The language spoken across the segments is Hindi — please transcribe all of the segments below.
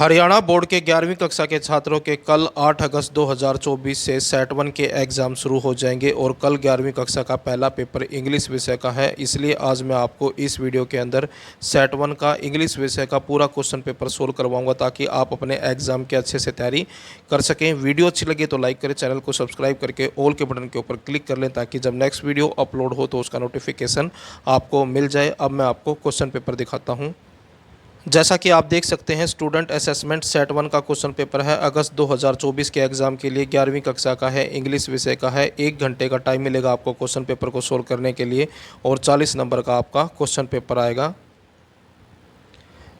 हरियाणा बोर्ड के 11वीं कक्षा के छात्रों के कल 8 अगस्त 2024 से सेट 1 के एग्ज़ाम शुरू हो जाएंगे और कल 11वीं कक्षा का पहला पेपर इंग्लिश विषय का है। इसलिए आज मैं आपको इस वीडियो के अंदर सेट 1 का इंग्लिश विषय का पूरा क्वेश्चन पेपर सोल्व करवाऊंगा ताकि आप अपने एग्ज़ाम के अच्छे से तैयारी कर सकें। वीडियो अच्छी लगी तो लाइक करें, चैनल को सब्सक्राइब करके ऑल के बटन के ऊपर क्लिक कर लें ताकि जब नेक्स्ट वीडियो अपलोड हो तो उसका नोटिफिकेशन आपको मिल जाए। अब मैं आपको क्वेश्चन पेपर दिखाता हूँ। जैसा कि आप देख सकते हैं, स्टूडेंट असेसमेंट सेट 1 का क्वेश्चन पेपर है। अगस्त 2024 के एग्ज़ाम के लिए 11वीं कक्षा का है, इंग्लिश विषय का है। 1 घंटे का टाइम मिलेगा आपको क्वेश्चन पेपर को सोल्व करने के लिए और 40 नंबर का आपका क्वेश्चन पेपर आएगा।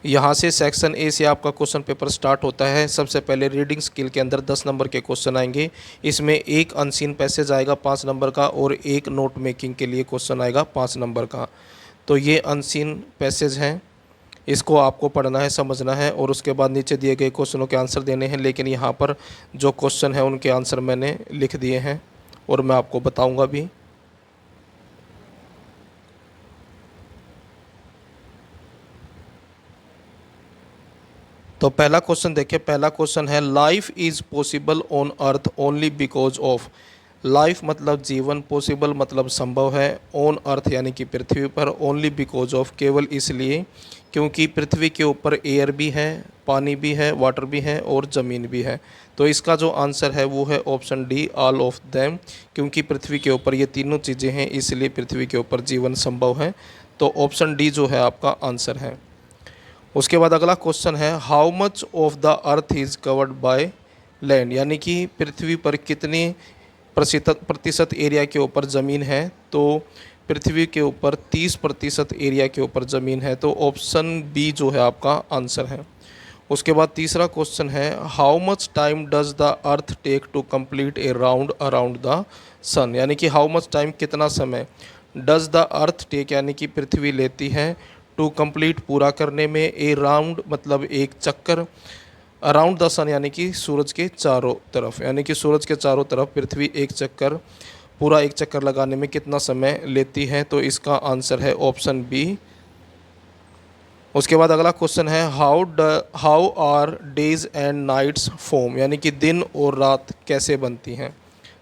यहाँ से सेक्शन ए से आपका क्वेश्चन पेपर स्टार्ट होता है। सबसे पहले रीडिंग स्किल के अंदर 10 नंबर के क्वेश्चन आएंगे। इसमें एक अनसीन पैसेज आएगा 5 नंबर का और एक नोट मेकिंग के लिए क्वेश्चन आएगा 5 नंबर का। तो ये अनसीन पैसेज हैं, इसको आपको पढ़ना है, समझना है और उसके बाद नीचे दिए गए क्वेश्चनों के आंसर देने हैं। लेकिन यहाँ पर जो क्वेश्चन है उनके आंसर मैंने लिख दिए हैं और मैं आपको बताऊंगा भी। तो पहला क्वेश्चन देखिए। पहला क्वेश्चन है, life is possible on earth only because of. Life मतलब जीवन, पॉसिबल मतलब संभव है, ऑन अर्थ यानी कि पृथ्वी पर, ओनली बिकॉज ऑफ केवल इसलिए क्योंकि पृथ्वी के ऊपर एयर भी है, पानी भी है, वाटर भी है और ज़मीन भी है। तो इसका जो आंसर है वो है option D, all of them. क्योंकि पृथ्वी के ऊपर ये तीनों चीज़ें हैं इसलिए पृथ्वी के ऊपर जीवन संभव है। तो ऑप्शन डी जो है आपका आंसर है। उसके बाद अगला क्वेश्चन है, how much of the earth is covered by land, यानी कि पृथ्वी पर कितने प्रतिशत एरिया के ऊपर ज़मीन है। तो पृथ्वी के ऊपर 30% एरिया के ऊपर ज़मीन है। तो ऑप्शन बी जो है आपका आंसर है। उसके बाद तीसरा क्वेश्चन है, how much time does the earth take to complete a round around the sun, यानी कि हाउ मच टाइम कितना समय डज द अर्थ टेक यानी कि पृथ्वी लेती है टू कंप्लीट पूरा करने में, ए राउंड मतलब एक चक्कर, अराउंड द सन यानी कि सूरज के चारों तरफ, यानी कि सूरज के चारों तरफ पृथ्वी एक चक्कर, पूरा एक चक्कर लगाने में कितना समय लेती है। तो इसका आंसर है ऑप्शन बी। उसके बाद अगला क्वेश्चन है, how are days and nights form, यानी कि दिन और रात कैसे बनती हैं।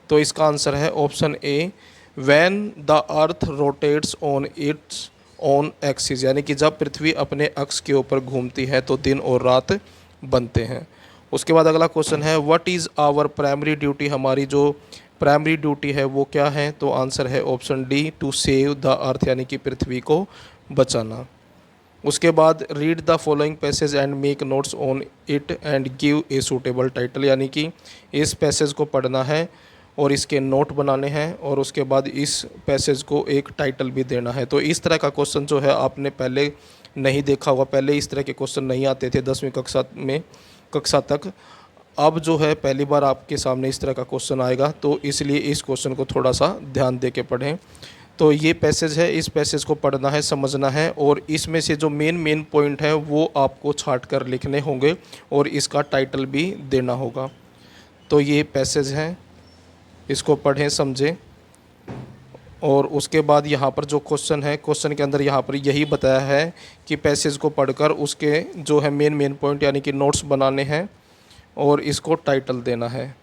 तो इसका आंसर है option A, when the earth rotates on it's on axis, यानी कि जब पृथ्वी अपने अक्ष के ऊपर घूमती है तो दिन और रात बनते हैं। उसके बाद अगला क्वेश्चन है, what is our primary duty, हमारी जो प्राइमरी ड्यूटी है वो क्या है। तो आंसर है option D, to save the earth, यानी कि पृथ्वी को बचाना। उसके बाद read the following passage and make notes on it and give a suitable title, यानी कि इस पैसेज को पढ़ना है और इसके नोट बनाने हैं और उसके बाद इस पैसेज को एक टाइटल भी देना है। तो इस तरह का क्वेश्चन जो है आपने पहले नहीं देखा होगा, पहले इस तरह के क्वेश्चन नहीं आते थे 10वीं कक्षा तक। अब जो है पहली बार आपके सामने इस तरह का क्वेश्चन आएगा, तो इसलिए इस क्वेश्चन को थोड़ा सा ध्यान दे के पढ़ें। तो ये पैसेज है, इस पैसेज को पढ़ना है, समझना है और इसमें से जो मेन पॉइंट है वो आपको छांट कर लिखने होंगे और इसका टाइटल भी देना होगा। तो ये पैसेज हैं, इसको पढ़ें, समझें। और उसके बाद यहाँ पर जो क्वेश्चन है, क्वेश्चन के अंदर यहाँ पर यही बताया है कि पैसेज को पढ़कर उसके जो है मेन पॉइंट यानी कि नोट्स बनाने हैं और इसको टाइटल देना है।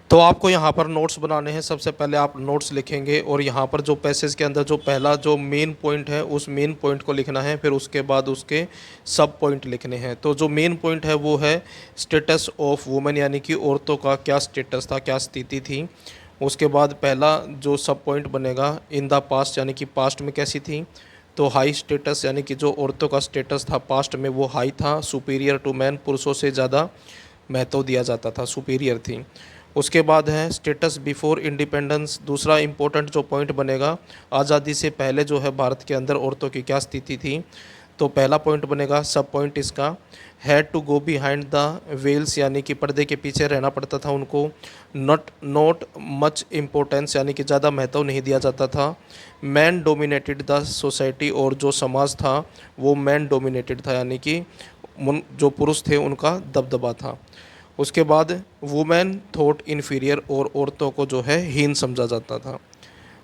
तो आपको यहाँ पर नोट्स बनाने हैं। सबसे पहले आप नोट्स लिखेंगे और यहाँ पर जो पैसेज के अंदर जो पहला जो मेन पॉइंट है उस मेन पॉइंट को लिखना है, फिर उसके बाद उसके सब पॉइंट लिखने हैं। तो जो मेन पॉइंट है वो है स्टेटस ऑफ वुमेन, यानी कि औरतों का क्या स्टेटस था, क्या स्थिति थी। उसके बाद पहला जो सब पॉइंट बनेगा इन द पास्ट, यानी कि पास्ट में कैसी थी। तो हाई स्टेटस, यानी कि जो औरतों का स्टेटस था पास्ट में वो हाई था, सुपीरियर टू मैन, पुरुषों से ज़्यादा महत्व दिया जाता था, सुपीरियर थी। उसके बाद है स्टेटस बिफोर इंडिपेंडेंस, दूसरा इम्पोर्टेंट जो पॉइंट बनेगा आज़ादी से पहले जो है भारत के अंदर औरतों की क्या स्थिति थी। तो पहला पॉइंट बनेगा, सब पॉइंट इसका had to go behind the veils, यानी कि पर्दे के पीछे रहना पड़ता था उनको। नॉट मच इम्पोर्टेंस, यानी कि ज़्यादा महत्व नहीं दिया जाता था। मैन डोमिनेटेड द सोसाइटी, और जो समाज था वो मैन डोमिनेटेड था, यानी कि जो पुरुष थे उनका दबदबा था। उसके बाद वुमेन थॉट इन्फीरियर, और औरतों को जो है हीन समझा जाता था।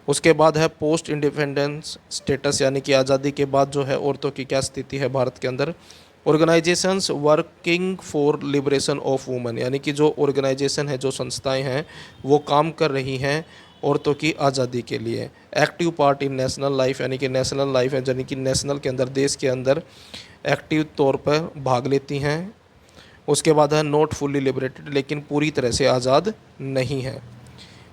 उसके बाद है पोस्ट इंडिपेंडेंस स्टेटस, यानी कि आज़ादी के बाद जो है औरतों की क्या स्थिति है भारत के अंदर। Organisations working for liberation of women, यानी कि जो ऑर्गेनाइजेशन है, जो संस्थाएं हैं, वो काम कर रही हैं औरतों की आज़ादी के लिए। Active part in national life, यानी कि नेशनल लाइफ है, यानी कि नेशनल के अंदर, देश के अंदर एक्टिव तौर पर भाग लेती हैं। उसके बाद है नॉट फुल्ली लिबरेटेड, लेकिन पूरी तरह से आज़ाद नहीं है।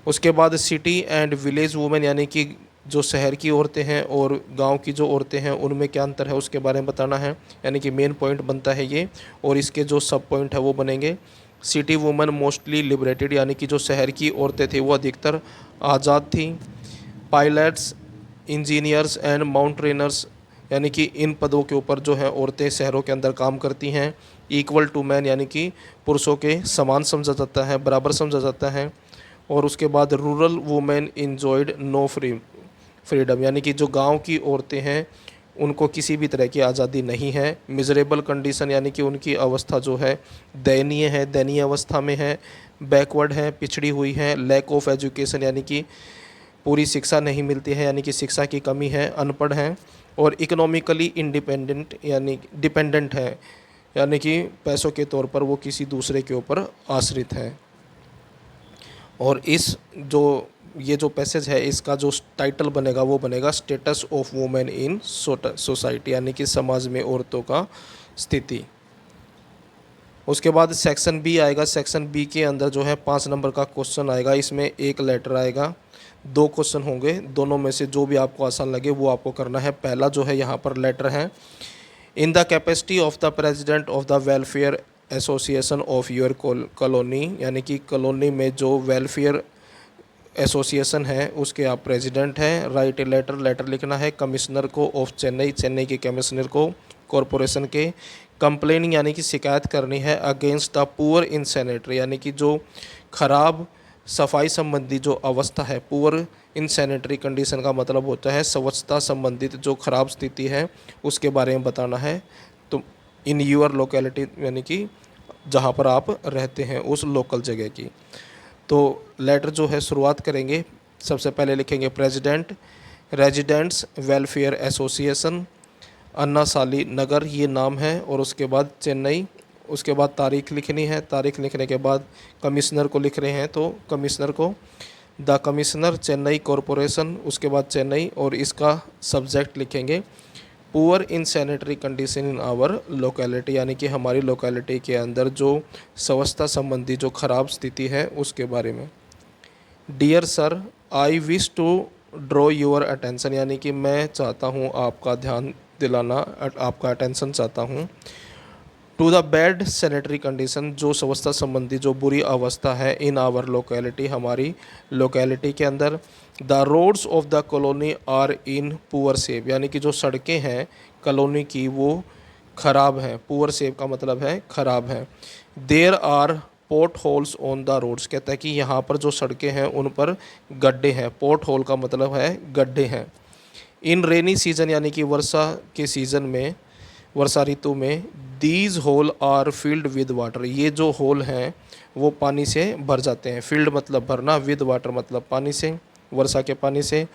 उसके बाद सिटी एंड विलेज वुमेन, यानी कि जो शहर की औरतें हैं और गांव की जो औरतें हैं, उनमें क्या अंतर है उसके बारे में बताना है, यानी कि मेन पॉइंट बनता है ये, और इसके जो सब पॉइंट है वो बनेंगे। सिटी वुमेन मोस्टली लिबरेटेड, यानी कि जो शहर की औरतें थी वो अधिकतर आज़ाद थी। पायलट्स, इंजीनियर्स एंड माउंटेनर्स, यानी कि इन पदों के ऊपर जो है औरतें शहरों के अंदर काम करती हैं। इक्वल टू मैन, यानी कि पुरुषों के समान समझा जाता है, बराबर समझा जाता है। और उसके बाद rural women enjoyed no freedom, यानी कि जो गांव की औरतें हैं उनको किसी भी तरह की आज़ादी नहीं है। मिजरेबल कंडीशन, यानी कि उनकी अवस्था जो है दयनीय है, दयनीय अवस्था में है। बैकवर्ड है, पिछड़ी हुई है। लैक ऑफ एजुकेशन, यानी कि पूरी शिक्षा नहीं मिलती है, यानी कि शिक्षा की कमी है, अनपढ़ हैं। और इकोनॉमिकली इंडिपेंडेंट, यानी डिपेंडेंट है, यानी कि पैसों के तौर पर वो किसी दूसरे के ऊपर आश्रित हैं। और इस जो ये जो पैसेज है, इसका जो टाइटल बनेगा वो बनेगा status of women in society, यानी कि समाज में औरतों का स्थिति। उसके बाद सेक्शन बी आएगा। सेक्शन बी के अंदर जो है 5 नंबर का क्वेश्चन आएगा। इसमें एक लेटर आएगा, 2 क्वेश्चन होंगे, दोनों में से जो भी आपको आसान लगे वो आपको करना है। पहला जो है यहाँ पर लेटर है, in the capacity of the president of the welfare association of your colony, यानी कि कॉलोनी में जो वेलफेयर एसोसिएशन है उसके आप प्रेसिडेंट हैं। राइट ए लेटर, लेटर लिखना है कमिश्नर को ऑफ चेन्नई, चेन्नई के कमिश्नर को, कॉरपोरेशन के। कंप्लेनिंग, यानी कि शिकायत करनी है against the poor in sanitary, यानी कि जो खराब सफाई संबंधी जो अवस्था है। पुअर इन सैनिटरी कंडीशन का मतलब होता है स्वच्छता संबंधित जो खराब स्थिति है उसके बारे में बताना है। तो इन यूअर लोकेलिटी, यानी कि जहाँ पर आप रहते हैं उस लोकल जगह की। तो लेटर जो है शुरुआत करेंगे, सबसे पहले लिखेंगे प्रेसिडेंट, रेजिडेंट्स वेलफेयर एसोसिएशन, अन्ना साली नगर ये नाम है, और उसके बाद चेन्नई। उसके बाद तारीख लिखनी है, तारीख लिखने के बाद कमिश्नर को लिख रहे हैं तो कमिश्नर को द कमिश्नर चेन्नई कॉरपोरेशन, उसके बाद चेन्नई, और इसका सब्जेक्ट लिखेंगे poor insanitary condition in our locality, यानी कि हमारी लोकेलिटी के अंदर जो स्वच्छता संबंधी जो खराब स्थिति है उसके बारे में। Dear sir, I wish to draw your attention, यानी कि मैं चाहता हूँ आपका ध्यान दिलाना, आपका अटेंशन चाहता हूँ। To the bad sanitary condition, जो स्वच्छता संबंधी जो बुरी अवस्था है इन आवर लोकेलिटी, हमारी लोकेलिटी के अंदर। The roads of the colony are in poor shape, यानी कि जो सड़कें हैं कॉलोनी की वो खराब हैं। पुअर शेप का मतलब है खराब है। There are potholes on the roads, कहता है कि यहाँ पर जो सड़कें हैं उन पर गड्ढे हैं। पोर्ट होल का मतलब है गड्ढे हैं। इन रेनी सीजन, यानी कि वर्षा के सीज़न में, वर्षा ऋतु में, these hole are filled with water, ये जो होल हैं वो पानी से भर जाते हैं। फील्ड मतलब भरना, विद वाटर मतलब पानी से, वर्षा के पानी से।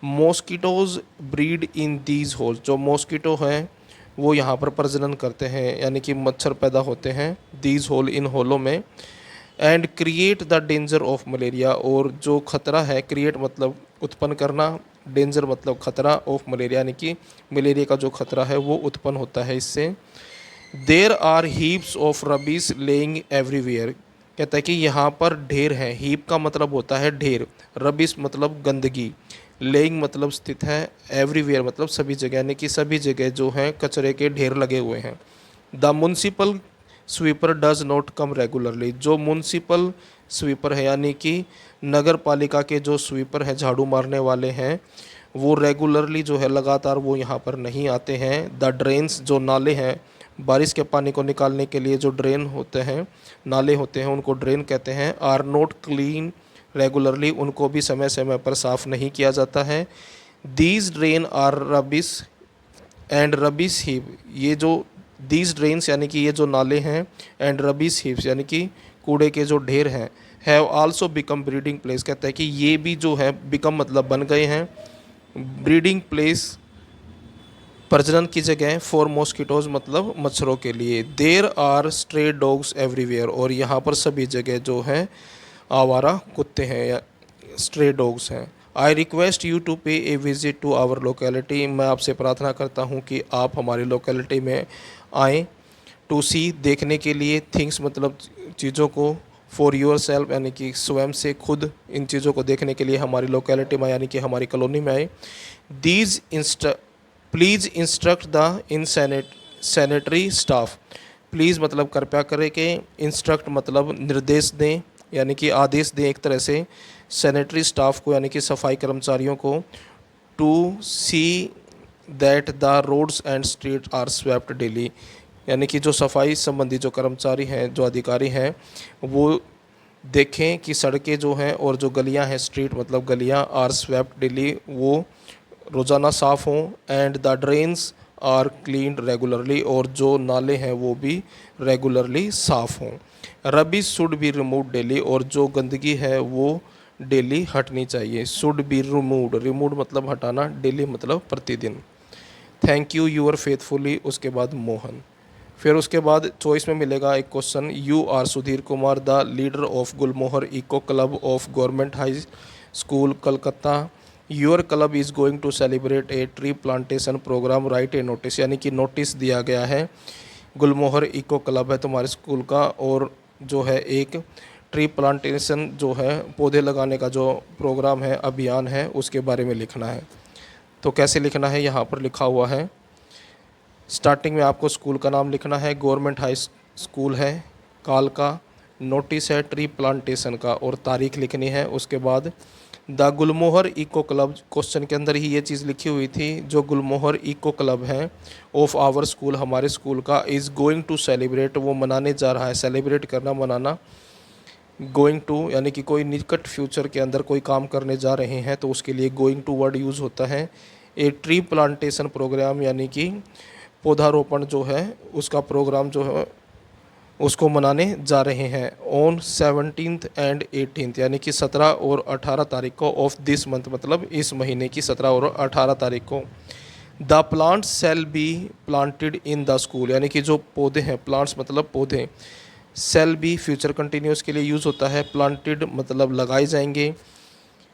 Mosquitoes breed in these hole, जो मॉस्किटो हैं वो यहाँ पर प्रजनन करते हैं, यानी कि मच्छर पैदा होते हैं दीज होल, इन होलों में। And create the danger of malaria, और जो खतरा है, क्रिएट मतलब उत्पन्न करना, डेंजर मतलब खतरा, ऑफ मलेरिया यानी कि मलेरिया का जो खतरा है वो उत्पन्न होता है इससे। There are heaps of rubbish lying everywhere, कहता है कि यहाँ पर ढेर है। हीप का मतलब होता है ढेर, रबीज मतलब गंदगी, लेइंग मतलब स्थित है, एवरीवेयर मतलब सभी जगह, यानी कि सभी जगह जो है कचरे के ढेर लगे हुए हैं। The municipal sweeper does not come regularly, जो म्यूनसिपल स्वीपर है यानी कि नगर पालिका के जो स्वीपर हैं, झाड़ू मारने वाले हैं, वो रेगुलरली जो है लगातार वो यहाँ पर नहीं आते हैं। द ड्रेन्स, जो नाले हैं, बारिश के पानी को निकालने के लिए जो ड्रेन होते हैं, नाले होते हैं, उनको ड्रेन कहते हैं। आर नॉट क्लीन रेगुलरली, उनको भी समय समय पर साफ़ नहीं किया जाता है। These drain are rubbish and rubbish heap, ये जो दीज ड्रेन्स यानी कि ये जो नाले हैं, एंड रबिश हीप्स यानी कि कूड़े के जो ढेर हैं, have also become breeding place, कहता है कि ये भी जो है बिकम मतलब बन गए हैं, ब्रीडिंग प्लेस प्रजनन की जगह फॉर मॉस्किटोज मतलब मच्छरों के लिए। There are stray dogs everywhere, और यहाँ पर सभी जगह जो है आवारा कुत्ते हैं या स्ट्रे डॉग्स हैं। आई रिक्वेस्ट यू टू पे ए विजिट टू आवर लोकेलिटी, मैं आपसे प्रार्थना करता हूँ कि आप हमारी लोकेलिटी में आएँ। टू सी देखने के लिए, थिंग्स मतलब चीज़ों को, फॉर योर सेल्फ यानी कि स्वयं से खुद इन चीज़ों को देखने के लिए हमारी लोकेलिटी में यानी कि हमारी कॉलोनी में आए। These please instruct the in sanitary staff, please मतलब कृपया करें कि इंस्ट्रक्ट मतलब निर्देश दें यानी कि आदेश दें एक तरह से सैनिटरी स्टाफ को यानी कि सफाई कर्मचारियों को, to see that the roads and street are swept daily, यानी कि जो सफाई संबंधी जो कर्मचारी हैं जो अधिकारी हैं वो देखें कि सड़कें जो हैं और जो गलियां हैं स्ट्रीट मतलब गलियां आर स्वेप्ट डेली वो रोज़ाना साफ़ हों। And the drains are cleaned regularly, और जो नाले हैं वो भी रेगुलरली साफ़ हों। Rubbish should be remove daily, और जो गंदगी है वो डेली हटनी चाहिए। शुड बी रिमूव्ड, रिमूव्ड मतलब हटाना, डेली मतलब प्रतिदिन। थैंक यू यूर फेथफुली, उसके बाद मोहन। फिर उसके बाद चॉइस में मिलेगा एक question, you are Sudhir Kumar the leader of Gulmohar eco club of government high school Calcutta, your club is going to celebrate a tree plantation programme, write a notice, यानी कि नोटिस दिया गया है। गुलमोहर इको क्लब है तुम्हारे स्कूल का और जो है एक ट्री प्लांटेशन जो है पौधे लगाने का जो प्रोग्राम है अभियान है उसके बारे में लिखना है। तो कैसे लिखना है यहाँ पर लिखा हुआ है, स्टार्टिंग में आपको स्कूल का नाम लिखना है, गवर्नमेंट हाई स्कूल है काल का, नोटिस है ट्री प्लांटेशन का और तारीख लिखनी है। उसके बाद the Gulmohar eco club, question के अंदर ही ये चीज़ लिखी हुई थी, जो गुलमोहर इको क्लब है ऑफ आवर स्कूल हमारे स्कूल का, इज़ गोइंग टू सेलिब्रेट वो मनाने जा रहा है, सेलिब्रेट करना मनाना, गोइंग टू यानी कि कोई निकट फ्यूचर के अंदर कोई काम करने जा रहे हैं तो उसके लिए गोइंग टू वर्ड यूज़ होता है। ए ट्री प्लांटेशन प्रोग्राम यानी कि पौधारोपण जो है उसका प्रोग्राम जो है उसको मनाने जा रहे हैं। ऑन 17th एंड 18th यानी कि 17 और 18 तारीख को ऑफ दिस मंथ मतलब इस महीने की 17 और 18 तारीख को। The plants shall be planted in the school, यानी कि जो पौधे हैं, प्लांट्स मतलब पौधे, सेल बी फ्यूचर कंटिन्यूस के लिए यूज़ होता है, प्लांटेड मतलब लगाए जाएंगे,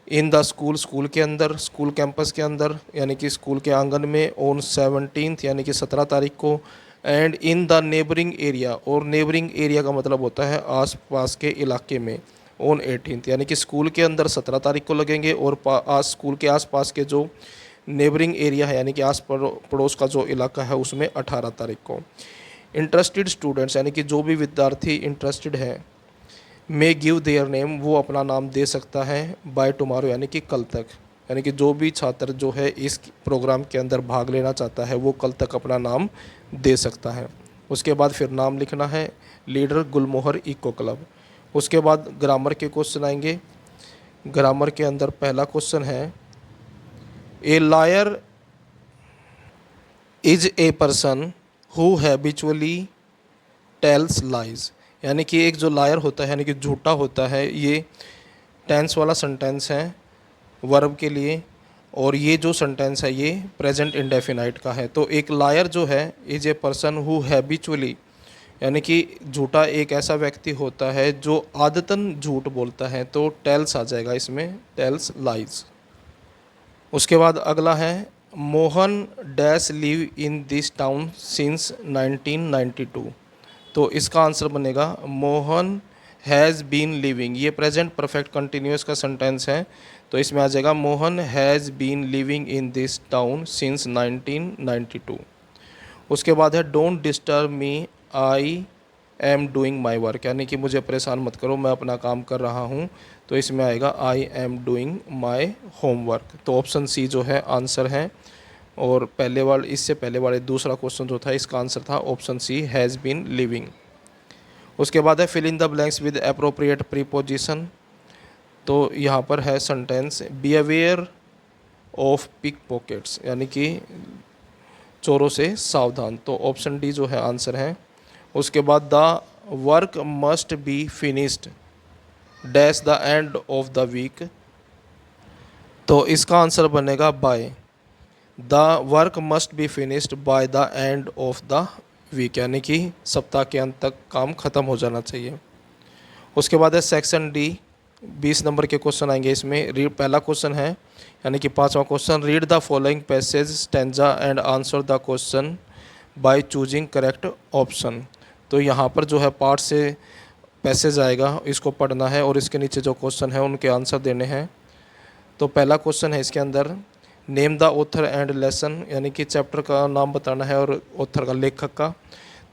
इन द स्कूल स्कूल के अंदर, स्कूल कैंपस के अंदर यानी कि स्कूल के आंगन में, ऑन 17th यानी कि 17 तारीख को, and in the neighbouring area, और नेबरिंग एरिया का मतलब होता है आसपास के इलाके में, ऑन 18th यानी कि स्कूल के अंदर 17 तारीख को लगेंगे और स्कूल के आसपास के जो नेबरिंग एरिया है यानी कि आस पड़ोस का जो इलाका है उसमें 18 तारीख को। इंटरेस्टेड स्टूडेंट्स यानी कि जो भी विद्यार्थी इंटरेस्टेड है, मे गिव देयर नेम वो अपना नाम दे सकता है, बाय टुमारो यानी कि कल तक, यानी कि जो भी छात्र जो है इस प्रोग्राम के अंदर भाग लेना चाहता है वो कल तक अपना नाम दे सकता है। उसके बाद फिर नाम लिखना है, लीडर गुलमोहर इको क्लब। उसके बाद ग्रामर के क्वेश्चन आएंगे। ग्रामर के अंदर पहला क्वेश्चन है, a liar is a person who habitually tells lies, यानी कि एक जो लायर होता है यानी कि झूठा होता है, ये टेंस वाला सेंटेंस है वर्ब के लिए, और ये जो सेंटेंस है ये प्रेजेंट इंडेफिनाइट का है। तो एक लायर जो है is a person who habitually, यानी कि झूठा एक ऐसा व्यक्ति होता है जो आदतन झूठ बोलता है, तो टेल्स आ जाएगा इसमें, टेल्स लाइज। उसके बाद अगला है, Mohan dash live in this town since 1992, तो इसका आंसर बनेगा मोहन हैज़ बीन लिविंग, ये प्रेजेंट परफेक्ट कंटिन्यूस का सेंटेंस है तो इसमें आ जाएगा Mohan has been living in this town since 1992। उसके बाद है don't disturb me I am doing my work, यानी कि मुझे परेशान मत करो मैं अपना काम कर रहा हूँ, तो इसमें आएगा आई एम डूइंग माई होमवर्क। तो ऑप्शन सी जो है आंसर है, और पहले वाले इससे पहले वाले दूसरा क्वेश्चन जो था इसका आंसर था option C has been living. उसके बाद है fill in the blanks with appropriate preposition, तो यहाँ पर है sentence be aware of pickpockets, यानी कि चोरों से सावधान, तो ऑप्शन डी जो है आंसर है। उसके बाद the work must be finished dash the end of the week, तो इसका आंसर बनेगा by, the work must be finished by the end of the week, यानी कि सप्ताह के अंत तक काम खत्म हो जाना चाहिए। उसके बाद है सेक्शन डी, 20 नंबर के क्वेश्चन आएंगे इसमें। रीड, पहला क्वेश्चन है यानी कि पांचवा question, read the following passage stanza and answer the question by choosing correct option. तो यहाँ पर जो है पार्ट से पैसेज आएगा, इसको पढ़ना है और इसके नीचे जो क्वेश्चन है उनके आंसर देने हैं। तो पहला क्वेश्चन है इसके अंदर, name the author and lesson, यानी कि चैप्टर का नाम बताना है और ऑथर का, लेखक का।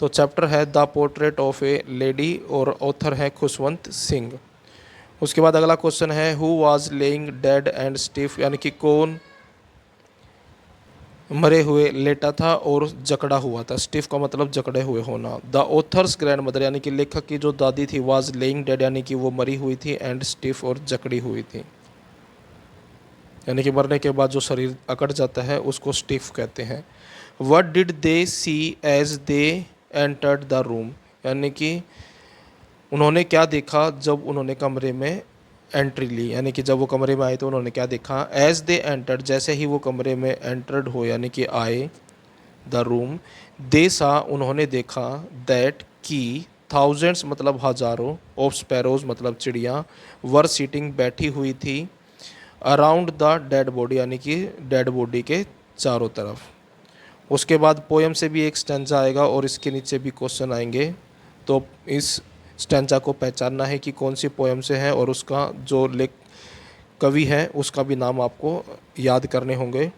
तो चैप्टर है the portrait of A lady और ऑथर है खुशवंत सिंह। उसके बाद अगला क्वेश्चन है, who was laying dead and stiff, यानी कि कौन मरे हुए लेटा था और जकड़ा हुआ था। स्टिफ का मतलब जकड़े हुए होना। द ऑथर्स ग्रैंड मदर, यानी कि लेखक की जो दादी थी, वाज लेइंग डेड, यानी कि वो मरी हुई थी, एंड स्टिफ और जकड़ी हुई थी, यानी कि मरने के बाद जो शरीर अकड़ जाता है उसको स्टिफ कहते हैं। What did they see as they entered the room, यानी कि उन्होंने क्या देखा जब उन्होंने कमरे में एंट्री ली, यानी कि जब वो कमरे में आए तो उन्होंने क्या देखा। एज दे एंटर्ड, जैसे ही वो कमरे में एंटर्ड हो यानी कि आए, द रूम, दे सा, उन्होंने देखा, दैट की, थाउजेंड्स मतलब हजारों, ऑफ स्पैरोज मतलब चिड़िया, वर सीटिंग बैठी हुई थी, अराउंड द डेड बॉडी, यानी कि डेड बॉडी के चारों तरफ। उसके बाद पोएम से भी एक स्टैंजा आएगा और इसके नीचे भी क्वेश्चन आएंगे। तो इस स्टैंजा को पहचानना है कि कौन सी पोएम से है और उसका जो लेख कवि है उसका भी नाम आपको याद करने होंगे।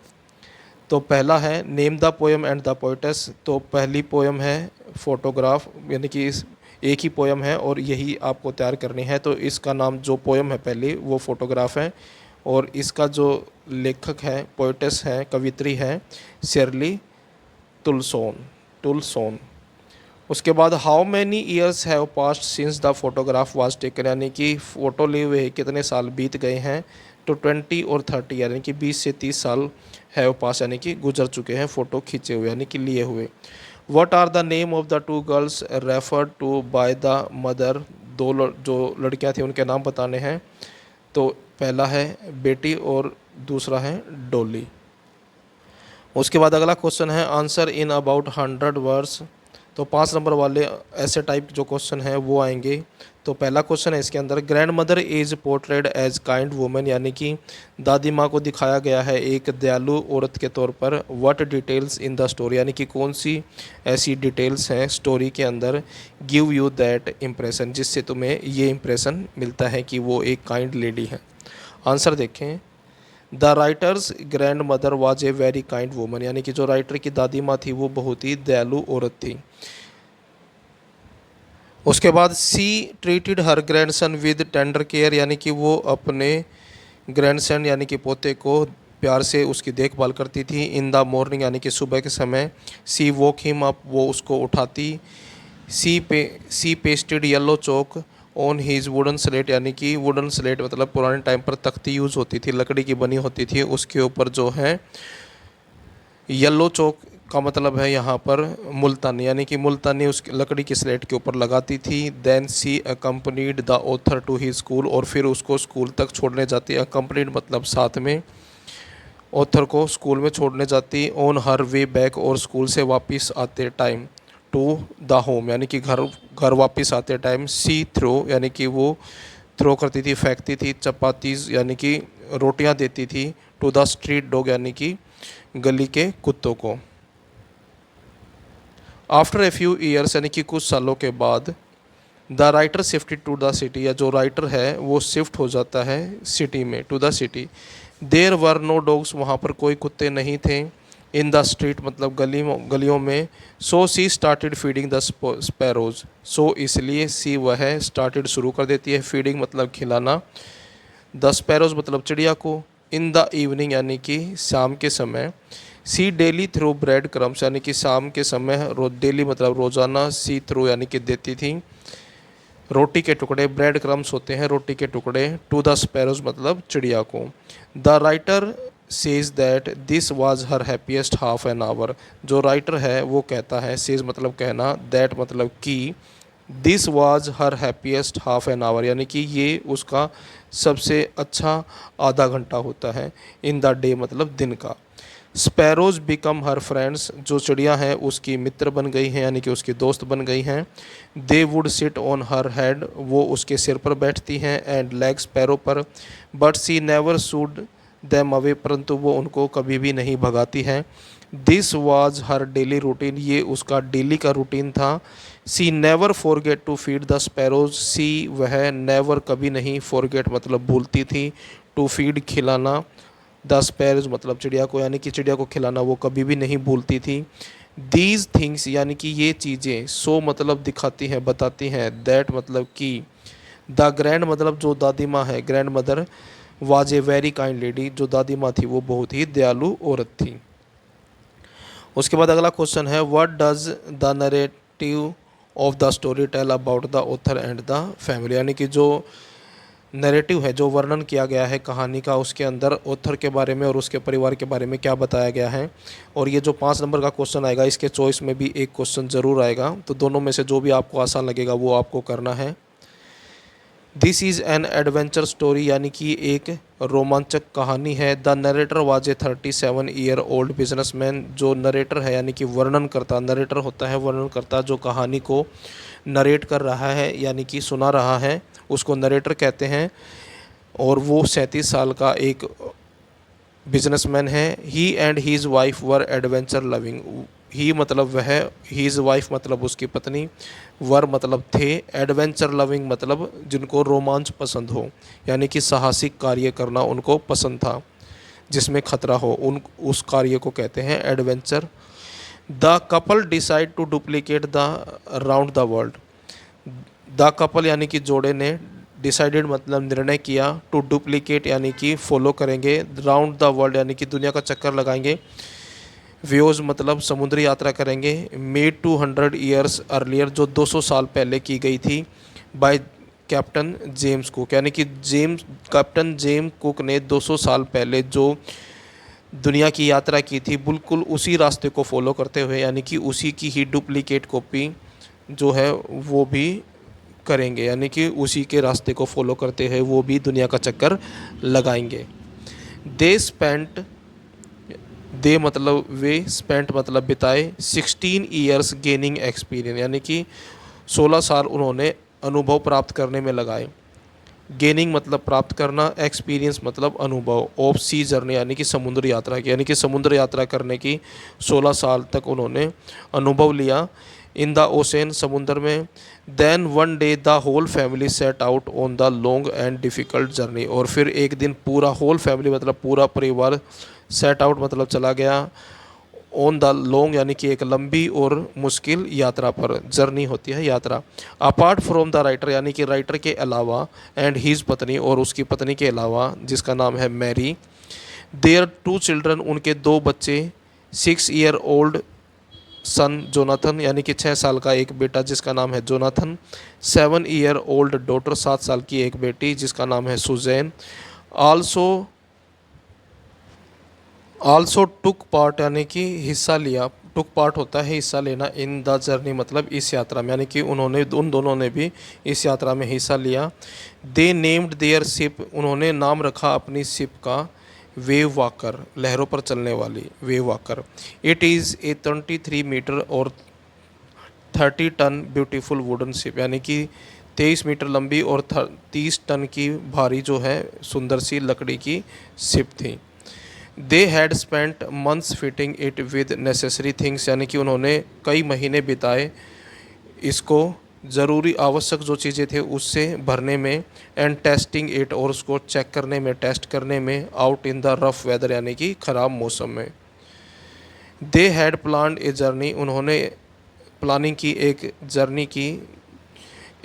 तो पहला है name the poem and the poet's. तो पहली पोएम है फोटोग्राफ, यानी कि इस एक ही पोएम है और यही आपको तैयार करनी है। तो इसका नाम जो पोएम है पहली वो फोटोग्राफ है और इसका जो लेखक है, पोइटस है, कवित्री है, शेरली टुलसोन। उसके बाद how many years have past since the photograph was taken, यानी कि फ़ोटो लिए हुए कितने साल बीत गए हैं। तो 20 और 30, यानी कि 20 से 30 साल हैव पास, यानी कि गुजर चुके हैं फ़ोटो खींचे हुए, यानी कि लिए हुए। What are the name of the two girls referred to by the mother, जो लड़कियां थी उनके नाम बताने हैं। तो पहला है बेटी और दूसरा है डोली। उसके बाद अगला क्वेश्चन है आंसर इन अबाउट 100 वर्ड्स। तो 5 नंबर वाले ऐसे टाइप जो क्वेश्चन है वो आएंगे। तो पहला क्वेश्चन है इसके अंदर, grandmother is portrayed as kind women, यानी कि दादी माँ को दिखाया गया है एक दयालु औरत के तौर पर। What details in the story, यानी कि कौन सी ऐसी डिटेल्स हैं स्टोरी के अंदर, गिव यू दैट इम्प्रेशन, जिससे तुम्हें ये इम्प्रेशन मिलता है कि वो एक काइंड लेडी है। आंसर देखें, the writers grand mother was a very kind woman, यानी कि जो राइटर की दादी माँ थी वो बहुत ही दयालु औरत थी। उसके बाद she treated her grandson with tender care, यानी कि वो अपने ग्रैंडसन यानी कि पोते को प्यार से उसकी देखभाल करती थी। इन द मॉर्निंग, यानी कि सुबह के समय, सी वोक हिम अप, वो उसको उठाती। She pasted yellow chalk on his wooden slate, यानी कि वुडन स्लेट मतलब पुराने टाइम पर तख्ती यूज़ होती थी, लकड़ी की बनी होती थी, उसके ऊपर जो है येलो चौक का मतलब है यहाँ पर मुल्तानी, यानी कि मुल्तानी उस लकड़ी की स्लेट के ऊपर लगाती थी। Then she accompanied the author to he school, और फिर उसको स्कूल तक छोड़ने जाती। अकम्पनीड मतलब साथ में, ऑथर को स्कूल में छोड़ने जाती। ऑन हर वे बैक, और स्कूल से वापस आते टाइम, टू द होम, यानी कि घर वापस आते टाइम। सी थ्रो, यानी कि वो थ्रो करती थी, फेंकती थी। चपातीज, यानी कि रोटियां देती थी। टू द स्ट्रीट डॉग, यानी कि गली के कुत्तों को। आफ्टर ए फ्यू ईयर्स, यानी कि कुछ सालों के बाद, the writer shifted to the city, या जो राइटर है वो शिफ्ट हो जाता है सिटी में, to the city. There were no dogs, वहाँ पर कोई कुत्ते नहीं थे। इन द स्ट्रीट मतलब गलियों में। सो सी स्टार्टेड फीडिंग द स्पैरोज, सो इसलिए सी वह स्टार्टेड शुरू कर देती है, फीडिंग मतलब खिलाना, द स्पैरोज मतलब चिड़िया को। इन द इवनिंग, यानी कि शाम के समय। सी डेली थ्रू ब्रेड क्रम्स, यानी कि शाम के समय डेली मतलब रोज़ाना। सी थ्रू यानी कि देती थी रोटी के टुकड़े, ब्रेड क्रम्स होते हैं रोटी के टुकड़े। टू द स्पैरोज मतलब चिड़िया को। The writer says that this was her happiest half an hour, जो राइटर है वो कहता है, सेज मतलब कहना, दैट मतलब कि, this was her happiest half an hour, यानी कि ये उसका सबसे अच्छा आधा घंटा होता है। इन द डे मतलब दिन का। स्पैरोज बिकम हर फ्रेंड्स, जो चिड़िया हैं उसकी मित्र बन गई हैं यानी कि उसकी दोस्त बन गई हैं। They would sit on her head, वो उसके सिर पर बैठती हैं, एंड लेग्स पैरों पर। But she never shooed them away, परंतु वो उनको कभी भी नहीं भगाती है। This was her daily routine, ये उसका डेली का रूटीन था। She never forget to feed the sparrows, she वह नेवर कभी नहीं, फॉरगेट मतलब भूलती थी, टू फीड खिलाना, द स्पैरोज मतलब चिड़िया को, यानी कि चिड़िया को खिलाना वो कभी भी नहीं भूलती थी। दीज थिंग्स यानी कि ये चीज़ें, सो मतलब दिखाती हैं, बताती हैं, दैट मतलब कि, द ग्रैंड मतलब जो दादी माँ है, grand mother, was a very kind lady, जो दादी माँ थी वो बहुत ही दयालु औरत थी। उसके बाद अगला क्वेश्चन है, what does the narrative of the story tell about the author and the family, यानी कि जो नैरेटिव है, जो वर्णन किया गया है कहानी का, उसके अंदर ऑथर के बारे में और उसके परिवार के बारे में क्या बताया गया है। और ये जो 5 नंबर का क्वेश्चन आएगा, इसके चॉइस में भी एक क्वेश्चन ज़रूर आएगा, तो दोनों में से जो भी आपको आसान लगेगा वो आपको करना है। This is an adventure story, यानी कि एक रोमांचक कहानी है। The narrator was a 37 year old businessman, जो नरेटर है यानी कि वर्णनकर्ता, नरेटर होता है वर्णनकर्ता, जो कहानी को नरेट कर रहा है यानी कि सुना रहा है, उसको नरेटर कहते हैं। और वो 37 साल का एक बिजनेसमैन है। He and his wife were adventure loving, he मतलब वह, हीज़ वाइफ मतलब उसकी पत्नी, वर मतलब थे, एडवेंचर लविंग मतलब जिनको रोमांच पसंद हो, यानी कि साहसिक कार्य करना उनको पसंद था, जिसमें खतरा हो, उन उस कार्य को कहते हैं adventure. The couple decide to duplicate the round the world, the couple यानी कि जोड़े ने, डिसाइडेड मतलब निर्णय किया, टू डुप्लीकेट यानी कि फॉलो करेंगे, राउंड द वर्ल्ड यानी कि दुनिया का चक्कर लगाएंगे, व्योज मतलब समुद्री यात्रा करेंगे, मेड 200 ईयर्स अर्लियर, जो 200 साल पहले की गई थी, बाय कैप्टन जेम्स कुक, यानी कि कैप्टन जेम्स कुक ने 200 साल पहले जो दुनिया की यात्रा की थी, बिल्कुल उसी रास्ते को फॉलो करते हुए, यानी कि उसी की ही डुप्लीकेट कॉपी जो है वो भी करेंगे, यानी कि उसी के रास्ते को फॉलो करते हुए वो भी दुनिया का चक्कर लगाएंगे। दे स्पेंट, दे मतलब वे, स्पेंट मतलब बिताए, 16 ईयर्स गेनिंग एक्सपीरियंस, यानी कि 16 साल उन्होंने अनुभव प्राप्त करने में लगाए। गेनिंग मतलब प्राप्त करना, एक्सपीरियंस मतलब अनुभव, ऑफ सी जर्नी यानी कि समुद्र यात्रा की, यानी कि समुद्र यात्रा करने की 16 साल तक उन्होंने अनुभव लिया। इन द ओशन समुद्र में। Then one day the whole family set out on the long and difficult journey, और फिर एक दिन पूरा होल फैमिली मतलब पूरा परिवार, सेट आउट मतलब चला गया, ऑन द लॉन्ग यानी कि एक लंबी और मुश्किल यात्रा पर, जर्नी होती है यात्रा। अपार्ट फ्रॉम द राइटर यानी कि राइटर के अलावा, एंड हीज़ पत्नी और उसकी पत्नी के अलावा जिसका नाम है मैरी, देयर 2 चिल्ड्रन उनके 2 बच्चे, 6 ईयर ओल्ड सन जोनाथन यानी कि 6 साल का एक बेटा जिसका नाम है जोनाथन, 7 ईयर ओल्ड डॉटर 7 साल की एक बेटी जिसका नाम है Suzanne. Also also took part यानी कि हिस्सा लिया, टुक पार्ट होता है हिस्सा लेना, इन द जर्नी मतलब इस यात्रा में, यानी कि उन्होंने, उन दोनों ने भी इस यात्रा में हिस्सा लिया। दे नेम्ड देयर शिप, उन्होंने नाम रखा अपनी शिप का, वेव वाकर लहरों पर चलने वाली, wave walker. It is a 23 metre और 30 टन ब्यूटीफुल वुडन शिप, यानी कि 23 मीटर लंबी और 30 टन की भारी जो है सुंदर सी लकड़ी की शिप थी। They had spent months fitting it with necessary things, यानी कि उन्होंने कई महीने बिताए इसको ज़रूरी आवश्यक जो चीज़ें थे उससे भरने में, एंड टेस्टिंग इट और उसको चेक करने में, टेस्ट करने में, out in the rough weather यानी कि ख़राब मौसम में। They had planned a journey, उन्होंने प्लानिंग की, एक जर्नी की,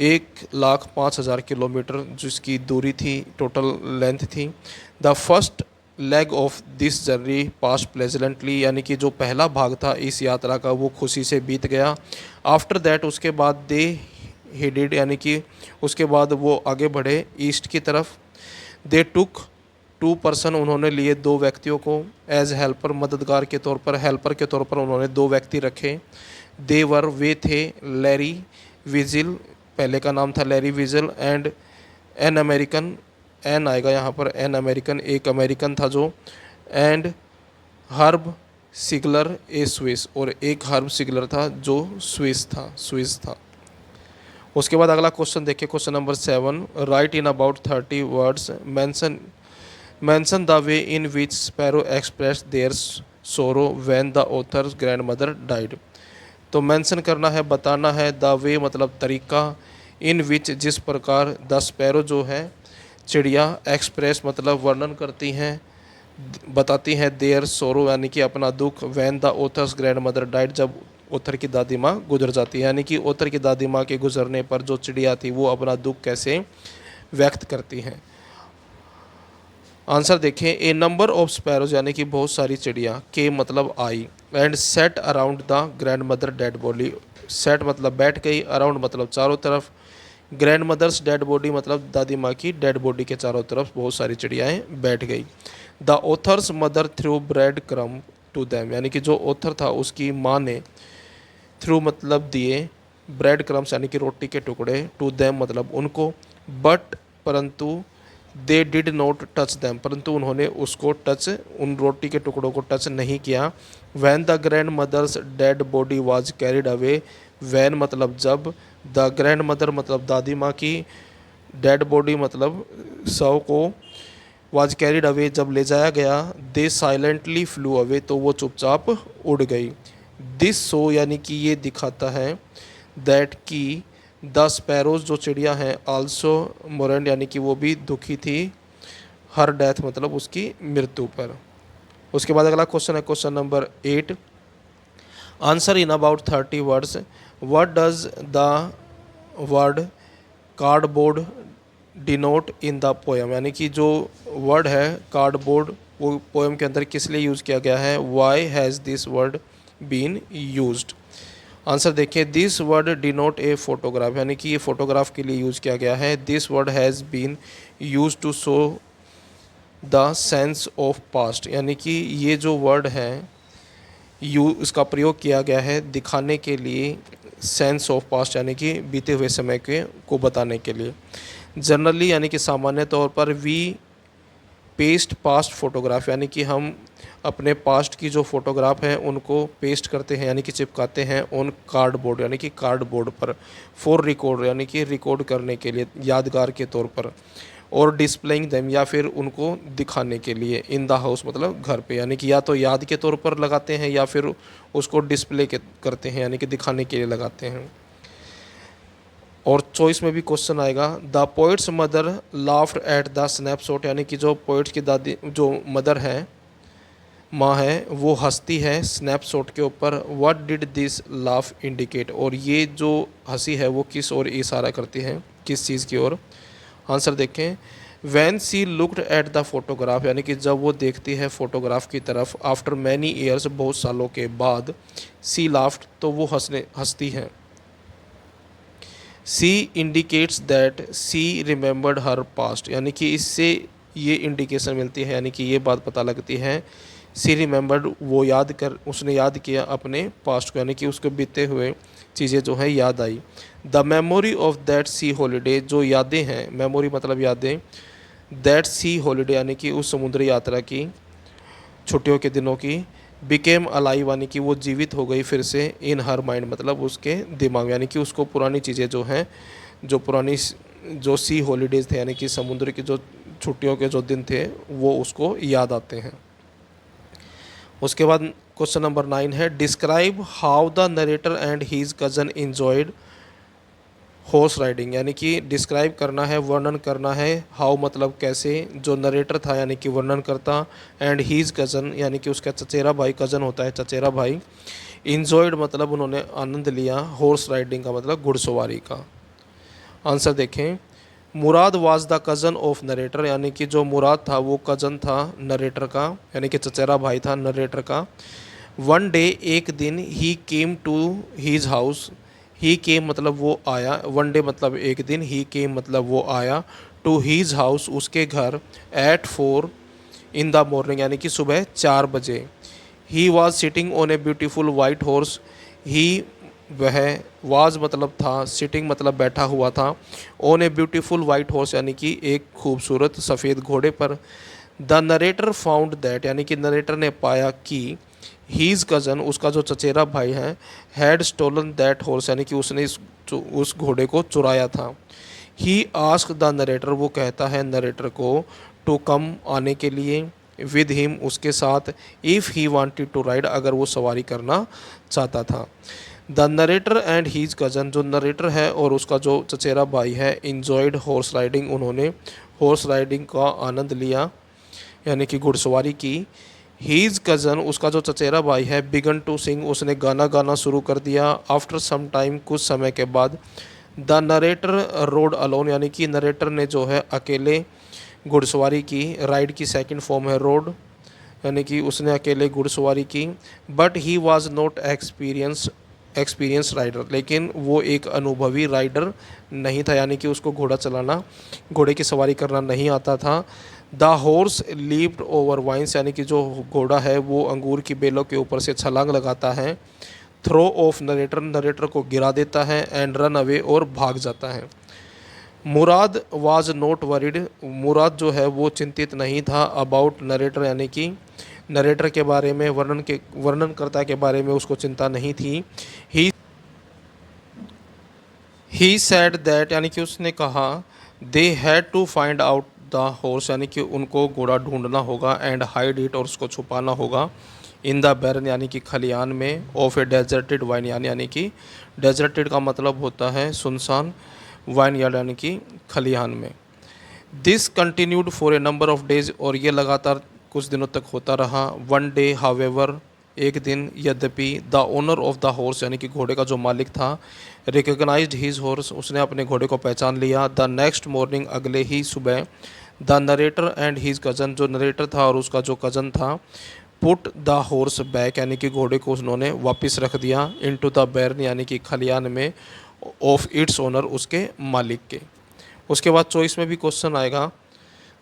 1,05,000 किलोमीटर जिसकी दूरी थी, टोटल लेंथ थी। The first leg of this journey pass pleasantly, यानी कि जो पहला भाग था इस यात्रा का वो खुशी से बीत गया। आफ्टर दैट उसके बाद दे हेडेड यानी कि उसके बाद वो आगे बढ़े ईस्ट की तरफ। दे टुक 2 पर्सन, उन्होंने लिए 2 व्यक्तियों को, एज हेल्पर मददगार के तौर पर, हेल्पर के तौर पर उन्होंने 2 व्यक्ति रखे। दे वर वे थे लैरी विजिल, पहले का नाम था Larry Vigil, and an American, an आएगा यहाँ पर, एन अमेरिकन एक अमेरिकन था जो, and Herb Sigler a Swiss, और एक हर्ब सिगलर था जो स्विस था। उसके बाद अगला क्वेश्चन देखिए, question number 7, write in about 30 words mention the way in which sparrow express their sorrow when the author's grandmother died. तो मेंशन करना है, बताना है, द वे मतलब तरीका, इन विच जिस प्रकार, द स्पैरो जो है चिड़िया, एक्सप्रेस मतलब वर्णन करती हैं, बताती हैं, देयर सोरो यानी कि अपना दुख, when the author's grand mother died जब ऑथर की दादी माँ गुजर जाती है, यानी कि ऑथर की दादी माँ के गुजरने पर जो चिड़िया थी वो अपना दुख कैसे व्यक्त करती हैं। आंसर देखें, ए नंबर ऑफ स्पैरोज यानी कि बहुत सारी चिड़िया, के मतलब आई, and sat around the grand mother dead, body मतलब बैठ गई, अराउंड मतलब चारों तरफ, ग्रैंड मदर्स डेड बॉडी मतलब दादी माँ की डेड बॉडी के चारों तरफ बहुत सारी चिड़ियाएँ बैठ गई। The author's mother threw bread crumb to them, यानी कि जो ऑथर था उसकी माँ ने, थ्रू मतलब दिए, ब्रेड क्रम्स यानी कि रोटी के टुकड़े, टू दैम मतलब उनको, बट परंतु, they did not touch them परंतु उन्होंने उसको टच, उन रोटी के टुकड़ों को टच नहीं किया। When the grandmother's dead body was carried away, when मतलब जब, द ग्रैंड मदर मतलब दादी माँ की, डेड बॉडी मतलब शव को, वाज कैरिड अवे जब ले जाया गया, दे साइलेंटली फ्लू अवे तो वो चुपचाप उड़ गई। दिस सो यानी कि ये दिखाता है, दैट की द स्पैरोज जो चिड़िया हैं, आल्सो मोरेंड यानी कि वो भी दुखी थी, हर डेथ मतलब उसकी मृत्यु पर। उसके बाद अगला क्वेश्चन है question number 8, answer in about 30 words, what does the word cardboard denote in the poem, यानी कि जो वर्ड है कार्डबोर्ड वो पोएम के अंदर किस लिए यूज़ किया गया है, why has this word been used. Answer देखिए, this word denote a photograph, यानी कि ये फोटोग्राफ के लिए यूज़ किया गया है। This word has been use to show the sense of past, यानी कि ये जो वर्ड है इसका प्रयोग किया गया है दिखाने के लिए, सेंस ऑफ पास्ट यानी कि बीते हुए समय के को बताने के लिए। जनरली यानी कि सामान्य तौर पर, वी पेस्ट पास्ट फोटोग्राफ, यानी कि हम अपने पास्ट की जो फोटोग्राफ हैं उनको पेस्ट करते हैं यानी कि चिपकाते हैं ऑन कार्डबोर्ड यानी कि कार्डबोर्ड पर, फॉर रिकॉर्ड यानी कि रिकॉर्ड करने के लिए, यादगार के तौर पर, और डिस्प्लेइंग देम या फिर उनको दिखाने के लिए, इन द हाउस मतलब घर पे, यानी कि या तो याद के तौर पर लगाते हैं या फिर उसको डिस्प्ले करते हैं यानी कि दिखाने के लिए लगाते हैं। और चॉइस में भी क्वेश्चन आएगा, the poets mother laughed at the snapshot, यानी कि जो पोइट्स की दादी जो मदर है, माँ है, वो हंसती है स्नैपशॉट के ऊपर। What did this laugh indicate, और ये जो हंसी है वो किस ओर इशारा करती है, किस चीज़ की ओर। आंसर देखें, van C looked at the photograph, यानी कि जब वो देखती है फोटोग्राफ की तरफ, आफ्टर मैनी ईयर्स बहुत सालों के बाद, सी लाफ्ड तो वो हंसती है। She indicates that she remembered her past, यानी कि इससे ये इंडिकेशन मिलती है यानी कि ये बात पता लगती है, सी रिमेंबर्ड वो उसने याद किया अपने पास्ट को, यानी कि उसके बीते हुए चीज़ें जो हैं याद आई। The memory of that sea holiday, जो यादें हैं, मेमोरी मतलब यादें, दैट सी हॉलीडे यानी कि उस समुद्री यात्रा की, छुट्टियों के दिनों की, बिकेम अलाइव यानी कि वो जीवित हो गई फिर से, इन हर माइंड मतलब उसके दिमाग, यानी कि उसको पुरानी चीज़ें जो हैं, जो पुरानी जो सी हॉलीडेज़ थे यानी कि समुद्र की जो छुट्टियों के जो दिन थे वो उसको याद आते हैं। उसके बाद क्वेश्चन नंबर 9 है, describe how the narrator and his cousin enjoyed horse riding, यानी कि डिस्क्राइब करना है, वर्णन करना है, हाउ मतलब कैसे, जो नरेटर था यानी कि वर्णन करता, एंड हीज कज़न यानी कि उसका चचेरा भाई, कज़न होता है चचेरा भाई, इन्जॉयड मतलब उन्होंने आनंद लिया, हॉर्स राइडिंग का मतलब घुड़सवारी का। आंसर देखें, Murad was the cousin of narrator, यानी कि जो मुराद था वो कज़न था नरेटर का, यानी कि चचेरा भाई था नरेटर का। वन डे एक दिन, ही केम टू हीज हाउस, ही केम मतलब वो आया, वन डे मतलब एक दिन, ही केम मतलब वो आया, टू हीज हाउस उसके घर, एट 4 इन द मॉर्निंग यानी कि सुबह 4 बजे। He was sitting on a beautiful white horse, he वह, वाज मतलब था, सिटिंग मतलब बैठा हुआ था, on a beautiful white horse यानी कि एक खूबसूरत सफ़ेद घोड़े पर। द नरेटर फाउंड दैट, यानी कि नरेटर ने पाया कि हीज कज़न, उसका जो चचेरा भाई है, हैड स्टोलन दैट हॉर्स, यानी कि उसने उस घोड़े को चुराया था। ही आस्क द नरेटर, वो कहता है नरेटर को, टू कम, आने के लिए, विद हिम, उसके साथ, if he wanted to ride, अगर वो सवारी करना चाहता था। The narrator and his cousin, जो नरेटर है और उसका जो चचेरा भाई है, इंजॉयड हॉर्स राइडिंग, उन्होंने हॉर्स राइडिंग का आनंद लिया, यानी कि घुड़सवारी की। हीज कज़न, उसका जो चचेरा भाई है, बिगन टू सिंग, उसने गाना गाना शुरू कर दिया। आफ्टर सम टाइम, कुछ समय के बाद, द नरेटर रोड अलोन, यानी कि नरेटर ने जो है अकेले घुड़सवारी की। राइड की सेकंड फॉर्म है रोड, यानी कि उसने अकेले घुड़सवारी की। But he was not experience rider, लेकिन वो एक अनुभवी राइडर नहीं था, यानी कि उसको घोड़ा चलाना, घोड़े की सवारी करना नहीं आता था। The horse leaped over vines, यानी कि जो घोड़ा है वो अंगूर की बेलों के ऊपर से छलांग लगाता है। थ्रो ऑफ नरेटर, नरेटर को गिरा देता है। एंड रन अवे, और भाग जाता है। मुराद वाज नॉट वरीड, मुराद जो है वो चिंतित नहीं था। अबाउट नरेटर, यानी कि नरेटर के बारे में, वर्णनकर्ता के बारे में उसको चिंता नहीं थी। ही ही सैड दैट, यानी कि उसने कहा, they had to find out the horse, यानी कि उनको घोड़ा ढूंढना होगा। एंड हाइड इट, और उसको छुपाना होगा। इन द बैरन, यानी कि खलियान में। ऑफ ए डेजर्टेड वाइन, यानी कि डेजर्टेड का मतलब होता है सुनसान, वाइन यार्ड, यानी कि खलिहान में। This continued for a number of days, और ये लगातार कुछ दिनों तक होता रहा। वन डे हावेवर, एक दिन, यद्यपि, the owner of the horse, यानी कि घोड़े का जो मालिक था, रिकग्नाइज्ड हिज हॉर्स, उसने अपने घोड़े को पहचान लिया। द नेक्स्ट मॉर्निंग, अगले ही सुबह, the narrator and his cousin, जो नरेटर था और उसका जो कज़न था, पुट द हॉर्स बैक, यानी कि घोड़े को उन्होंने वापस रख दिया। इनटू द बैरन, यानी कि खलियान में। ऑफ इट्स ओनर, उसके मालिक के। उसके बाद चॉइस में भी क्वेश्चन आएगा।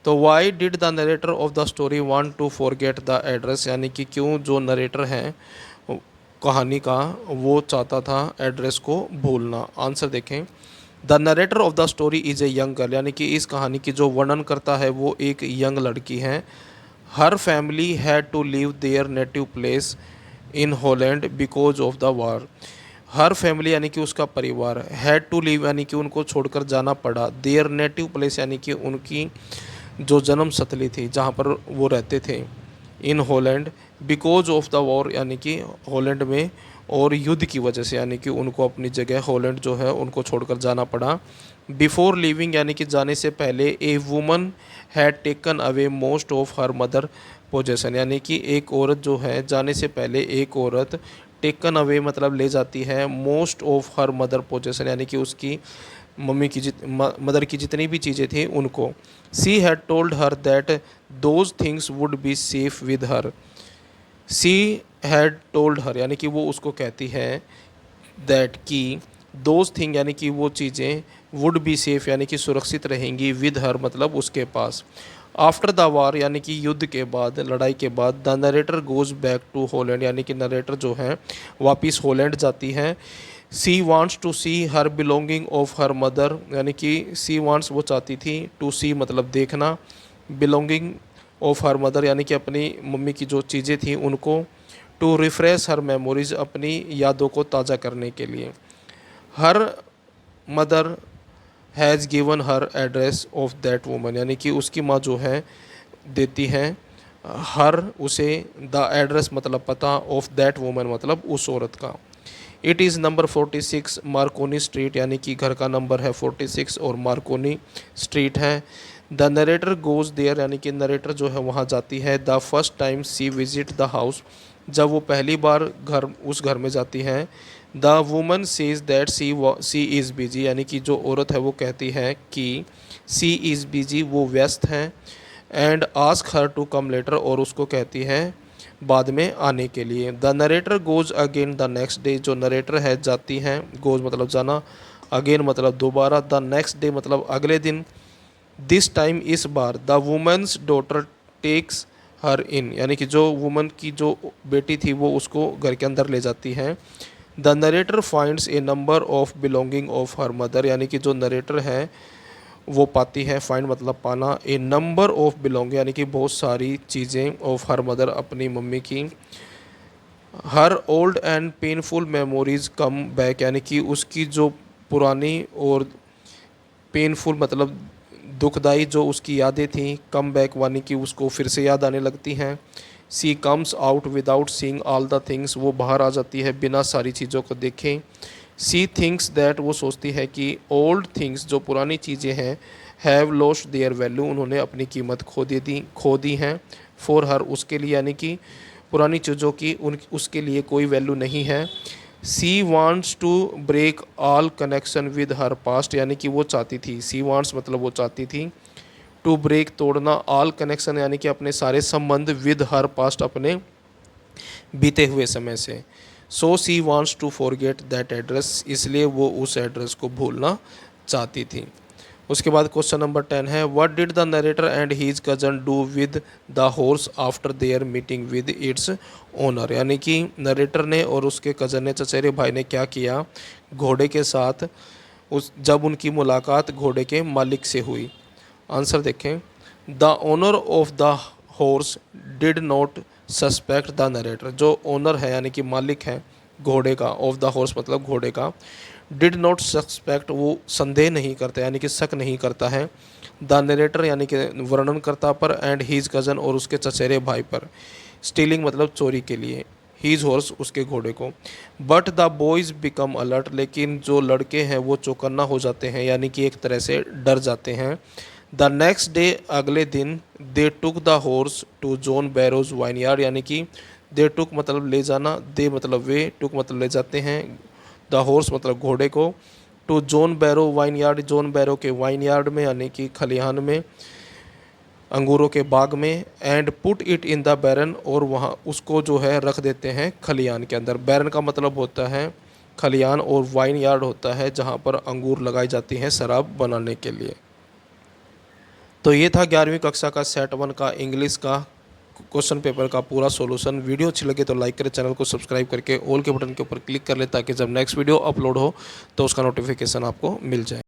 तो why did the narrator of the story want to forget the address, यानी कि क्यों जो नरेटर है कहानी का, वो चाहता था एड्रेस को भूलना। आंसर देखें। The narrator of the story is a young girl, यानी कि इस कहानी की जो वर्णन करता है वो एक यंग लड़की है। Her family had to leave their native place in Holland because of the war. Her family, यानी कि उसका परिवार, हैड टू लीव, यानी कि उनको छोड़कर जाना पड़ा। देयर नेटिव प्लेस, यानी कि उनकी जो जन्म स्थली थी, जहाँ पर वो रहते थे, in Holland, because of the war, यानी कि हॉलैंड में और युद्ध की वजह से, यानी कि उनको अपनी जगह हॉलैंड जो है उनको छोड़कर जाना पड़ा। बिफोर लिविंग, यानी कि जाने से पहले, a woman had taken away most of her mother possession, यानी कि एक औरत जो है, जाने से पहले एक औरत टेकन अवे मतलब ले जाती है, most of her mother possession, यानी कि उसकी मम्मी की मदर की जितनी भी चीज़ें थी उनको। She had told her that those things would be safe with her. She had told her, यानी कि वो उसको कहती है, दैट कि दोज थिंग, यानी कि वो चीज़ें, वुड बी सेफ, यानी कि सुरक्षित रहेंगी, विद हर मतलब उसके पास। आफ्टर द वार, यानी कि युद्ध के बाद, लड़ाई के बाद, the narrator goes back to Holland, यानी कि नरेटर जो है वापस हॉलैंड जाती है। She wants to see her belonging of her mother, यानी कि सी वांट्स, वो चाहती थी, टू सी मतलब देखना, बिलोंगिंग ऑफ हर मदर, यानी कि अपनी मम्मी की जो चीज़ें थी उनको। टू रिफ्रेश हर मेमोरीज, अपनी यादों को ताज़ा करने के लिए। Her mother has given her address of that woman, यानी कि उसकी माँ जो है देती है हर उसे, द एड्रेस मतलब पता, ऑफ दैट वुमन मतलब उस औरत का। It is number 46 Marconi street, यानी कि घर का नंबर है 46 और मार्कोनी स्ट्रीट है। द नरेटर गोज़ देयर, यानी कि नरेटर जो है वहाँ जाती है। The first time she visit the house, जब वो पहली बार उस घर में जाती है। The woman says that she is busy, यानी कि जो औरत है वो कहती है कि सी इज़ बिजी, वो व्यस्त हैं। And ask her to come later, और उसको कहती है बाद में आने के लिए। The narrator goes again the next day, जो नरेटर है जाती हैं, गोज मतलब जाना, अगेन मतलब दोबारा, द नेक्स्ट डे मतलब अगले दिन। दिस टाइम इस बार, द वुमेंस डॉटर टेक्स हर इन, यानी कि जो वुमन की जो बेटी थी वो उसको घर के अंदर ले जाती है। The narrator finds A number of belonging of her mother, यानी कि जो नरेटर है वो पाती है, फाइंड मतलब पाना, ए नंबर ऑफ बिलोंग यानी कि बहुत सारी चीज़ें, ऑफ हर मदर अपनी मम्मी की, her old and painful memories come back यानी कि उसकी जो पुरानी और पेनफुल मतलब दुखदाई जो उसकी यादें थी, कम बैक यानी कि उसको फिर से याद आने लगती हैं। She comes out without seeing all the things, वो बाहर आ जाती है बिना सारी चीज़ों को देखें। सी थिंक्स दैट, वो सोचती है कि ओल्ड थिंग्स जो पुरानी चीज़ें हैं, हैव लॉस्ट देयर वैल्यू, उन्होंने अपनी कीमत खो दी हैं। फॉर हर, उसके लिए यानी कि पुरानी चीज़ों की उसके लिए कोई वैल्यू नहीं है। She wants to break all connection with her past यानी कि वो चाहती थी, सी वांट्स मतलब वो चाहती थी, टू ब्रेक तोड़ना, ऑल कनेक्शन यानी कि अपने सारे संबंध, विद हर पास्ट अपने बीते हुए समय से। So she wants to forget that address, इसलिए वो उस एड्रेस को भूलना चाहती थी। उसके बाद क्वेश्चन नंबर 10 है, what did the narrator and his cousin do with the horse after their meeting with its owner, यानी कि नरेटर ने और उसके कजन ने, चचेरे भाई ने क्या किया घोड़े के साथ जब उनकी मुलाकात घोड़े के मालिक से हुई। आंसर देखें, the owner of the horse did not suspect the narrator, जो ओनर है यानी कि मालिक है घोड़े का, ऑफ द हॉर्स मतलब घोड़े का, डिड नॉट सस्पेक्ट वो संदेह नहीं करता यानी कि शक नहीं करता है, द नरेटर यानी कि वर्णनकर्ता पर, एंड हीज कज़न और उसके चचेरे भाई पर, स्टीलिंग मतलब चोरी के लिए, हीज हॉर्स उसके घोड़े को। But the boys become alert, लेकिन जो लड़के हैं वो चौकन्ना हो जाते हैं यानी कि एक तरह से डर जाते हैं। द नेक्स्ट डे, अगले दिन, they took the horse to John Barrow's vineyard यानी कि दे टुक मतलब ले जाना, दे मतलब वे, टुक मतलब ले जाते हैं, द हॉर्स मतलब घोड़े को, to John Barrow vineyard, John Barrow के वाइनयार्ड में यानी कि खलिहान में, अंगूरों के बाग में, and put it in the barn, और वहाँ उसको जो है रख देते हैं खलिहान के अंदर। बैरन का मतलब होता है खलिहान और वाइन यार्ड होता है जहाँ पर अंगूर लगाई जाती हैं शराब बनाने के लिए। तो ये था 11वीं कक्षा का सेट 1 का इंग्लिश का क्वेश्चन पेपर का पूरा सॉल्यूशन। वीडियो अच्छी लगे तो लाइक करें, चैनल को सब्सक्राइब करके ऑल के बटन के ऊपर क्लिक कर ले ताकि जब नेक्स्ट वीडियो अपलोड हो तो उसका नोटिफिकेशन आपको मिल जाए।